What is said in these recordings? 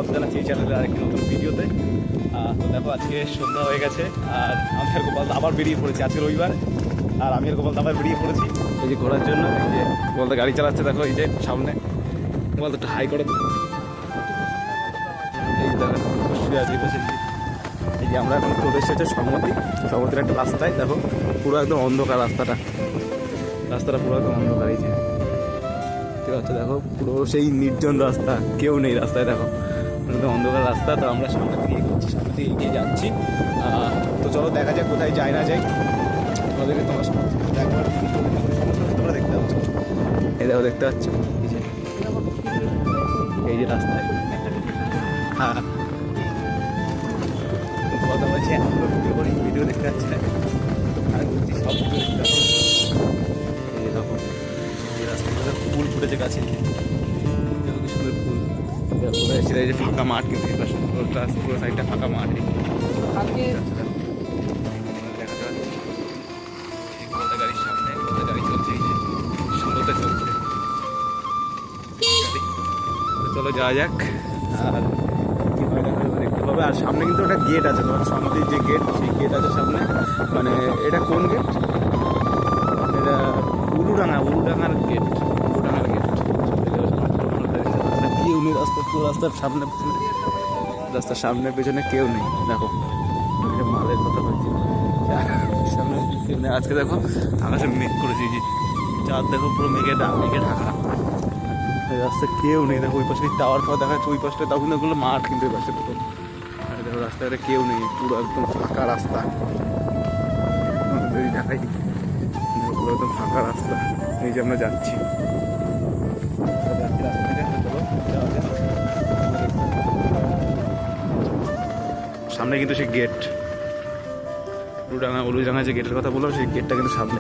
স্বাগত জানাচ্ছি এই চ্যানেলের আরেকটি নতুন ভিডিওতে। তো দেখো আজকে সন্ধ্যা হয়ে গেছে আর আমি আর গোপাল আবার বেরিয়ে পড়েছি। আজকে রবিবার আর আমি আর গোপাল আবার বেরিয়ে পড়েছি এই যে ঘোরার জন্য। এই যে গোপালদা গাড়ি চালাচ্ছে, দেখো এই যে সামনে। গোপাল একটু হাই করে, এই দেখো শুয়ে আছে এই যে আমরা এখন চলে এসেছি সমতির একটা রাস্তায়। দেখো পুরো একদম অন্ধকার রাস্তাটা পুরো একদম অন্ধকার। এই যে ঠিক আছে, দেখো পুরো সেই নির্জন রাস্তা, কেউ নেই রাস্তায়। দেখো একদম অন্ধকার রাস্তা। তো আমরা সামনে থেকে এগিয়ে যাচ্ছি। তো চলো দেখা যাক কোথায় যাই না যাই। তোমাদেরকে তোমরা দেখতে পাচ্ছ, এই দেখো দেখতে পাচ্ছ এই যে রাস্তায়। হ্যাঁ কথা বলছি, ভিডিও করি, ভিডিও দেখতে পাচ্ছি না আর বলছি সব ভিডিও দেখতে পাচ্ছি। এই দেখো এই রাস্তাটা ফুল ফুটেছে গাছে, কি সুন্দর ফুল। কোথায় ছিল এই যে ফাঁকা মাঠ, কিন্তু এই পাশে পুরো সাইডটা ফাঁকা মাঠ। দেখাতে পাচ্ছি কত গাড়ির সামনে কত গাড়ি চলছে, এই যে সুন্দরটা চলছে। চলো যাওয়া যাক আর কি হয় না দেখতে পাবে। আর সামনে কিন্তু একটা গেট আছে, তোমার সমতির যে গেট, সেই গেট আছে সামনে। মানে এটা কোন গেট? এটা উলুডাঙ্গার গেট। কেউ নেই রাস্তার সামনে পেছনে কেউ নেই। দেখো মালের কথা বলছি, সামনে কেউ নেই। আজকে দেখো আকাশে মেঘ করেছি, যে চাঁদ দেখো পুরো মেঘে ঢাকা। রাস্তায় কেউ নেই। দেখো ওই পাশে টাওয়ার পাওয়া দেখা যাচ্ছে, ওই পাশটা তখন ওগুলো মাঠ, কিন্তু ওই পাশে দেখো দেখো রাস্তাঘাটে কেউ নেই, পুরো একদম ফাঁকা রাস্তা। ঢাকাই পুরো একদম ফাঁকা রাস্তা। এই যে আমরা যাচ্ছি রাস্তা থেকে। সামনে কিন্তু সেই গেট, উলুডাঙ্গা যে গেটের কথা বললাম, সেই গেটটা কিন্তু সামনে।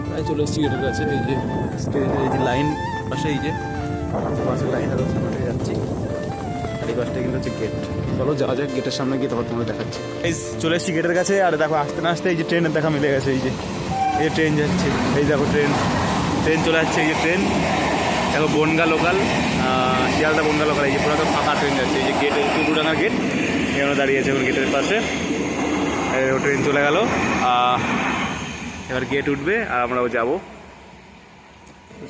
তাই চলে এসেছি গেটের কাছে। এই যে লাইন পাশে, এই যে বাসের লাইন সামনে যাচ্ছি। আর এই বাসটা কিন্তু হচ্ছে গেট। চলো যাওয়া যাক গেটের সামনে গিয়ে, তখন তোমাদের দেখাচ্ছি। এই চলে এসেছি গেটের কাছে। আর দেখো আসতে না আসতে এই যে ট্রেনের দেখা মিলে গেছে। এই যে ট্রেন যাচ্ছে, এই দেখো ট্রেন চলে যাচ্ছে। এই যে ট্রেন দেখো বনগা লোকাল, শিয়ালদা বনগা লোকাল। এই যে পুরো ফাঁকা ট্রেন যাচ্ছে। এই যে গেট, উলুডাঙ্গার গেট এখানে দাঁড়িয়েছে এখন গেটের পাশে। ট্রেন চলে গেল, এবার গেট উঠবে আর আমরাও যাবো।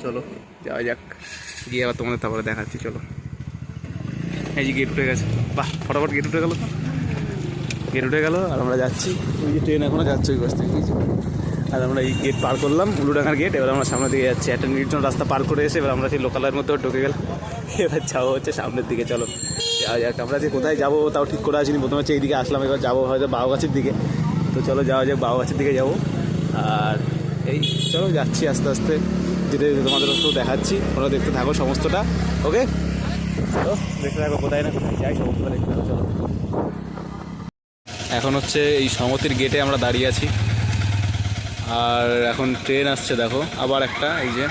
চলো যাওয়া যাক, গিয়ে আবার তোমাদের তারপরে দেখাচ্ছি। চলো এই যে গেট উঠে গেছে, বাহ ফটাফট গেট উঠে গেল। আর আমরা যাচ্ছি। ওই যে ট্রেন এখনও যাচ্ছে ওই পাশ থেকে। আর আমরা এই গেট পার করলাম, উলুডাঙ্গার গেট। এবার আমরা সামনের দিকে যাচ্ছি। একটা নির্জন রাস্তা পার করে এসে এবার আমরা সেই লোকালের মধ্যেও ঢুকে গেলাম। এবার যাবো হচ্ছে সামনের দিকে। চলো যাওয়া যাক। আমরা যে কোথায় যাবো তাও ঠিক করে আসিনি। প্রথমে হচ্ছে এইদিকে আসলাম, এবার যাবো হয়তো বাউগাছির দিকে। তো চলো যাওয়া যাক, বাউগাছির দিকে যাবো। আর এই চলো যাচ্ছি আস্তে আস্তে, যেতে যেতে তোমাদের তো দেখাচ্ছি। তোমরা দেখতে থাকো সমস্তটা, ওকে? চলো দেখতে থাকো, কোথায় না কোথায় যাই সমস্তটা দেখতে থাকো। চলো এখন হচ্ছে এই সমতির গেটে আমরা দাঁড়িয়ে আছি। আর এখন ট্রেন আসছে, দেখো আবার একটা। এই যে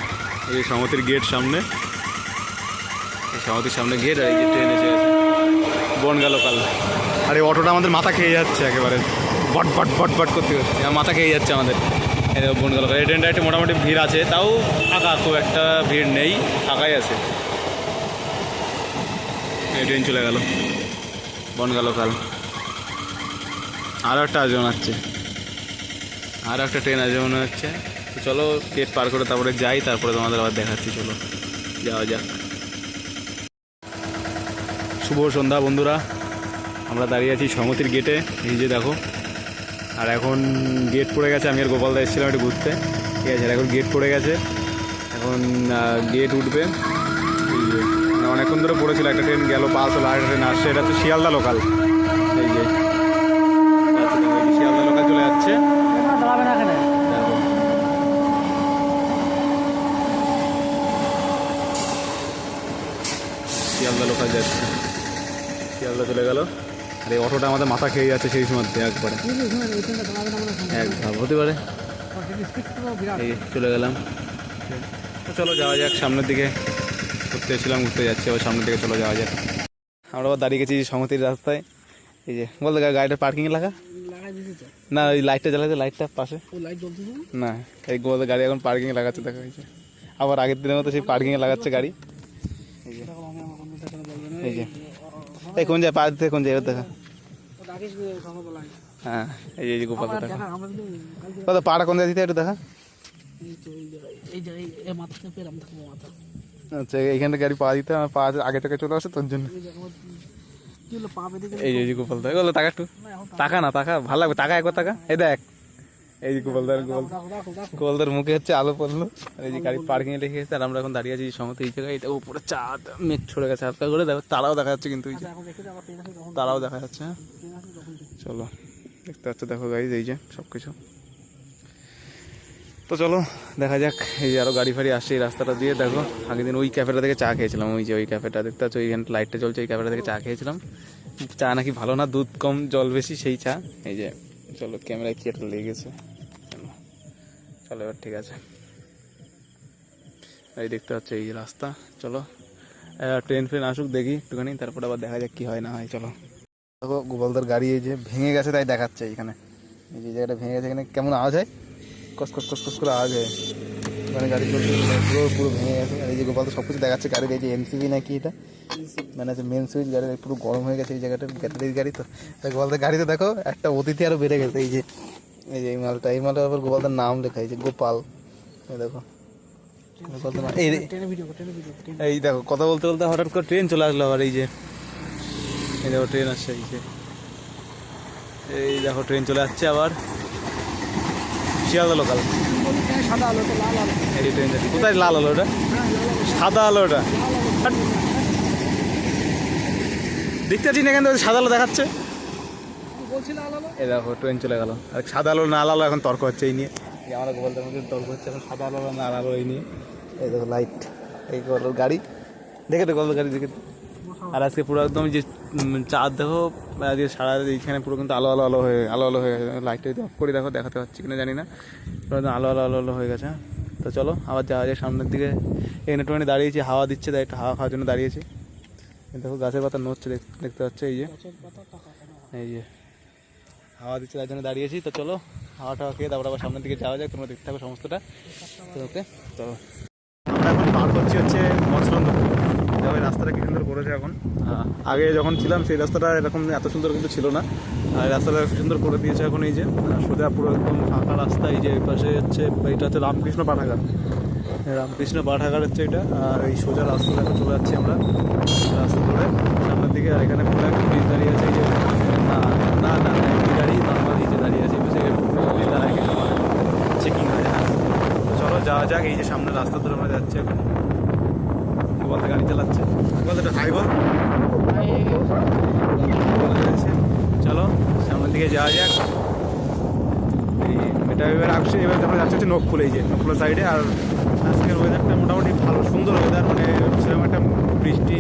সমতির গেট সামনে, এই সমতির সামনে গেট। আর এই যে ট্রেন এসে গেছে বনগা লোকাল। আর এই অটোটা আমাদের মাথা খেয়ে যাচ্ছে একেবারে, বট করতে মাথা খেয়ে যাচ্ছে আমাদের। বনগা লোকাল এই ট্রেনটা একটু মোটামুটি ভিড় আছে, তাও ফাঁকা, খুব একটা ভিড় নেই, ফাঁকাই আছে। এই ট্রেন চলে গেল বনগা লোকাল। আরও একটা আজমান আসছে, আর একটা ট্রেন আসবে মনে হচ্ছে। তো চলো গেট পার করে তারপরে যাই, তারপরে তোমাদের আবার দেখাচ্ছি। চলো যাওয়া যাক। শুভ সন্ধ্যা বন্ধুরা, আমরা দাঁড়িয়ে আছি সমতির গেটে। এই যে দেখো, আর এখন গেট পড়ে গেছে। আমি আর গোপালদা এসেছিলাম একটু ঘুরতে, ঠিক আছে? এখন গেট পড়ে গেছে, এখন গেট উঠবে। এই যে অনেকক্ষণ ধরে পড়েছিল, একটা ট্রেন গেল, পাস হলো, আর একটা ট্রেন আসছে। এটা হচ্ছে শিয়ালদা লোকাল। এই যে শিয়ালদা লোকাল চলে যাচ্ছে। শিয়ালদা লোকাল যাচ্ছে, শিয়ালদা চলে গেল। আর এই অটোটা আমাদের মাথা খেয়ে যাচ্ছে সেই সময় একবারে, হতে পারে। এই চলে গেলাম। তো চলো যাওয়া যাক সামনের দিকে। ঘুরতে যাচ্ছি আবার সামনের দিকে। চলো যাওয়া যাক। আমরা আবার দাঁড়িয়ে গেছি সমতির রাস্তায়। এই যে বলতে গাড়িটা পার্কিংয়ে লাগা না, ওই লাইটটা জ্বালাচ্ছে, লাইটটা পাশে না। এই গোয়াতে গাড়ি এখন পার্কিংয়ে লাগাচ্ছে, দেখা হয়েছে। আবার আগের দিনের মতো সেই পার্কিংয়ে লাগাচ্ছে গাড়ি। এই যে এই যে এই কোন যায় পা দিতে কোন যায় দেখা হ্যাঁ এই যে গোপাল দেখা কত পাড়া কোন যায় দিতে একটু দেখা আচ্ছা এইখানটা গাড়ি পা দিতে আমার পা আগে থেকে চলে আসে তোর জন্য এই যে গোপাল দা বলো টাকা একটু টাকা না টাকা ভালো লাগবে টাকা একবার টাকা এই দেখ এই যে গোপালদার মুখে হচ্ছে আলো পড়লো আর এই যে গাড়ি পার্কিং এ রেখে গেছে আর আমরা এখন দাঁড়িয়ে আছি সমস্ত এই জায়গায় এটা উপরে চাঁদ মেঘ ছড়ে গেছে হালকা করে দেখো তারাও দেখা যাচ্ছে কিন্তু তারাও দেখা যাচ্ছে হ্যাঁ চলো দেখতে পাচ্ছ দেখো গাইজ এই যে সব কিছু তো চলো দেখা যাক এই যে আরো গাড়ি ফাড়ি আসছে এই রাস্তাটা দিয়ে দেখো আগের দিন ওই ক্যাফেটা থেকে চা খেয়েছিলাম ওই যে ওই ক্যাফেটা দেখতে পাচ্ছ ওইখানে লাইটটা চলছে ওই ক্যাফেটা থেকে চা খেয়েছিলাম চা নাকি ভালো না দুধ কম জল বেশি সেই চা এই যে চলো ক্যামেরায় কি একটা লেগেছে চলো এবার ঠিক আছে এই দেখতে পাচ্ছ এই রাস্তা চলো ট্রেন ফ্রেন আসুক দেখি একটুখানি তারপর আবার দেখা যাক কি হয় না হয় চলো দেখো গোপালদার গাড়ি এই যে ভেঙে গেছে তাই দেখাচ্ছে এইখানে এই যে জায়গাটা ভেঙে গেছে এখানে কেমন আওয়াজ হয় কস কস কস কস করে আওয়াজ হয় মানে গাড়ি চলছে পুরো ভেঙে গেছে আর এই যে গোপালদার সব কিছু দেখাচ্ছে গাড়ির এই যে এমসিবি নাকি এটা মানে হচ্ছে মেন সুইচ গাড়ির পুরো গরম হয়ে গেছে এই জায়গাটা ব্যাটারির গাড়ি তো তাই গোপালদার গাড়িতে দেখো একটা অতিথি আরও বেড়ে গেছে এই যে এই মালটার আবার গোপালদার নাম লেখা এই যে গোপাল এই দেখো এই দেখো কথা বলতে বলতে হঠাৎ করে ট্রেন চলে আসলো আবার এই যে এই দেখো ট্রেন আসছে এই দেখো ট্রেন চলে আসছে আবার শিয়ালদা লোকাল এই ট্রেন যাচ্ছে কোথায় লাল আলো ওটা সাদা আলো ওটা দেখতে পাচ্ছি না কিন্তু সাদা আলো দেখাচ্ছে এই দেখো ট্রেন চলে গেল আর সাদা আলো না আলো এখন তর্ক হচ্ছে এই নিয়ে আমরা গোপালদার মধ্যে তর্ক হচ্ছে এখন সাদা আলো না আলো এই নিয়ে এই দেখো লাইট এই গোপালের গাড়ি দেখে তো গোপালের গাড়ি দেখে আর আজকে পুরো একদম যে চাঁদ দেখো আজকে সারা এইখানে পুরো কিন্তু আলো হয়ে গেছে লাইটটা যদি অফ করে দেখো দেখাতে পাচ্ছি কিনা জানি না পুরো একদম আলো হয়ে গেছে তো চলো আবার যাওয়া যায় সামনের দিকে এখানে একটুখানি দাঁড়িয়েছি হাওয়া দিচ্ছে তাই একটু হাওয়া খাওয়ার জন্য দাঁড়িয়েছি দেখো গাছের পাতা নড়ছে দেখতে পাচ্ছ এই যে হাওয়া দিচ্ছে তার জন্য দাঁড়িয়েছি তো চলো হাওয়া টাওয়া খেয়ে তারপর আবার সামনের দিকে যাওয়া যায় তোমরা দেখতে থাকো সমস্তটা তো ওকে তো আমরা এখন পার করছি হচ্ছে মৎস্যরঞ্জনপুর দেখো এই রাস্তাটা কি সুন্দর করেছে এখন আগে যখন ছিলাম সেই রাস্তাটা এরকম এত সুন্দর কিন্তু ছিল না আর রাস্তাটা সুন্দর করে দিয়েছে এখন এই যে সোজা পুরো একদম ফাঁকা রাস্তা এই যে এই পাশে হচ্ছে এটা হচ্ছে রামকৃষ্ণ পাঠাগার হচ্ছে এটা আর এই সোজা রাস্তা দেখো চলে যাচ্ছি আমরা রাস্তা ধরে সামনের দিকে আর এখানে পুরো একটা ব্রিজ দাঁড়িয়ে আছে এই যে না গাড়ি নর্মাল এই যে দাঁড়িয়ে আছে পুলিশ দাঁড়ায় কিছু চেকিং হয় হ্যাঁ চলো যাওয়া যাক এই যে সামনে রাস্তা ধরে আমরা যাচ্ছি এখন গোপাল গাড়ি চালাচ্ছে গোপাল একটা হাই বল চলো সামনের দিকে যাওয়া যাক এই এটা এবার আসছে এবার আমরা যাচ্ছি হচ্ছে নকফুল এই যে নকফুলের সাইডে আর আজকের ওয়েদারটা মোটামুটি ভালো সুন্দর ওয়েদার মানে সেরকম একটা বৃষ্টি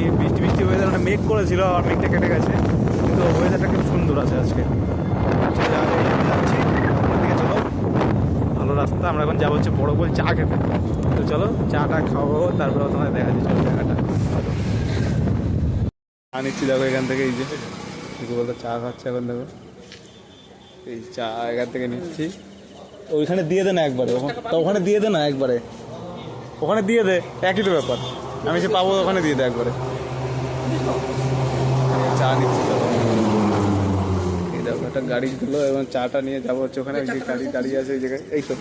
ওয়েদার মানে মেঘ করেছিল আর মেঘটা কেটে গেছে কিন্তু ওয়েদারটা খুব সুন্দর আছে আজকে যাচ্ছি দিকে চলো ভালো রাস্তা আমরা এখন যাবো হচ্ছে বড় বল চা খেতে তো চলো চাটা খাবো তারপরে তোমাদের দেখা যাচ্ছে চলো জায়গাটা চা নিচ্ছি দেখো এখান থেকে এই যে বলতে চা খাচ্ছে এখন দেখো এই চা এখান থেকে নিচ্ছি ওইখানে দিয়ে দে না একবারে ওখানে দিয়ে দে না একবারে ওখানে দিয়ে দে একই তো ব্যাপার আমি যে পাবো ওখানে দিয়ে দে একবারে চা নিচ্ছি এই দেখো একটা গাড়ি দিলো এবং চাটা নিয়ে যাবো হচ্ছে ওখানে যে গাড়ি দাঁড়িয়ে আছে ওই জায়গায় এই তো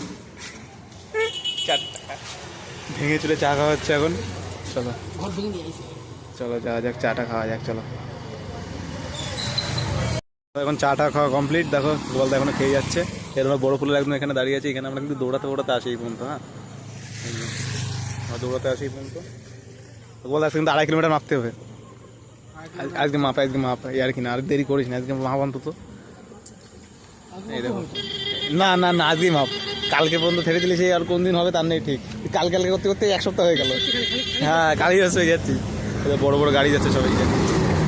ভেঙে চলে চা খাওয়া হচ্ছে এখন চলো যাওয়া যাক চাটা খাওয়া যাক চলো এখন চাটা খাওয়া কমপ্লিট দেখো গোপালদা এখনো খেয়ে যাচ্ছে এরকম বড় ফুলের একদম এখানে দাঁড়িয়ে আছে এখানে আমরা কিন্তু দৌড়াতে আসি এই পর্যন্ত হ্যাঁ আমরা দৌড়াতে আসি এই পর্যন্ত গোপালদা আজকে কিন্তু 2.5 কিলোমিটার মাপতে হবে আজকে মাপা এই আর কি না আর দেরি করিস না আজকে মাপ অন্তত এই দেখো না আজকেই মাপ কালকে পর্যন্ত ছেড়ে দিলে সেই আর কোন দিন হবে তার নেই ঠিক কালকে করতে করতে 1 সপ্তাহ হয়ে গেল হ্যাঁ কালই হয়ে যাচ্ছি বড় বড় গাড়ি যাচ্ছে সবাই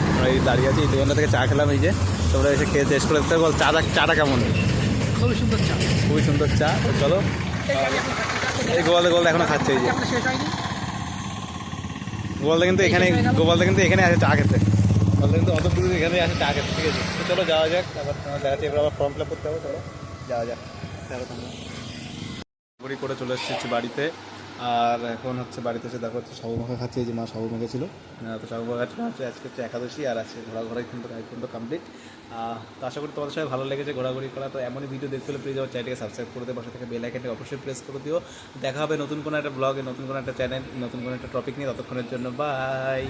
আমরা এই দাঁড়িয়ে আছি এই দোকানটা থেকে চা খেলাম এই যে তোমরা এসে খেয়ে টেস্ট করে দেখতে বল চাটা কেমন খুবই সুন্দর চা চলো এই গোপালদা এখনো খাচ্ছে এই যে গোপালদা কিন্তু এখানে আছে চা খেতে গোপালদা কিন্তু অত দূরে এখানে আছে চা খেতে ঠিক আছে তো চলো যাওয়া যাক আবার তোমার দেখাচ্ছি এবার আবার ফর্ম ফিল আপ করতে হবে চলো যাওয়া যাক করে চলে এসেছি বাড়িতে আর এখন হচ্ছে বাড়িতে এসে দেখো হচ্ছে সাবু মাখা খাচ্ছে, এই যে মা সাবু মেখেছিল, তো সাবু মাখা খাচ্ছে। আজকে হচ্ছে একাদশী, আর আছে ঘোরাঘোরা কিন্তু কমপ্লিট। তো আশা করি তোমাদের সবাই ভালো লেগেছে ঘোরাঘুরি করা। তো এমনই ভিডিও দেখতে হলে প্লিজ আমার চ্যানেলকে সাবস্ক্রাইব করে দিও, পাশে থেকে বেল আইকনটি অবশ্যই প্রেস করে দিও। দেখা হবে নতুন কোনো একটা ব্লগে, নতুন কোনো একটা চ্যানেল, নতুন কোনো একটা টপিক নিয়ে। ততক্ষণের জন্য বাই।